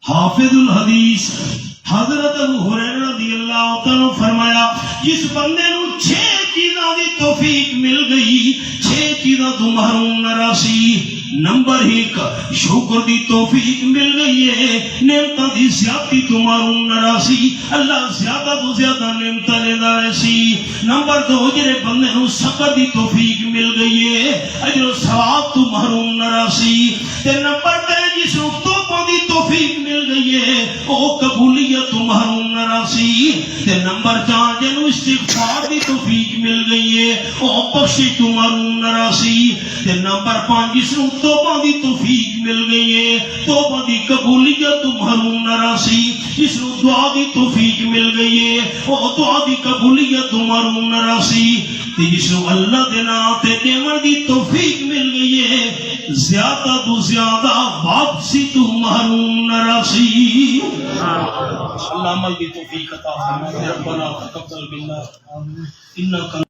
حافظ الحدیث حضرت ابو ہریرہ رضی اللہ تعالیٰ فرمایا جس بندے نو 6 چیزاں دی توفیق مل گئی 6 چیزاں تو محروم نہ راسی. نمبر 1 شکر دی توفیق مل گئی ہے نعمتاں دی زیادتی تو محروم نہ راسی اللہ زیادہ تو زیادہ نعمتاں دیندا رہسی. نمبر 2 جڑے بندے نو صبر دی توفیق مل گئی ہے اجر و ثواب تو محروم نہ راسی. تے نمبر 3 جس نو توبہ دی توفیق مل گئی ہے او قبولیت تو محروم نہ راسی. تے نمبر 4 جنو استغفار دی توفیق مل گئی ہے او بخشش تو محروم نہ راسی. تے نمبر 5 جس نو توبہ دی توفیق مل گئی ہے توبہ دی قبولیت تو محروم نہ راسی. جس نو دعا دی توفیق مل گئی ہے او دعا دی قبولیت تو محروم نہ راسی. تے جس نو اللہ دے نام تے دیون دی توفیق مل گئی ہے زیادہ تو زیادہ واپسی تو محروم نہ راسی. اللہ عمل کی توفیق عطا فرما. ربنا تقبل منا انک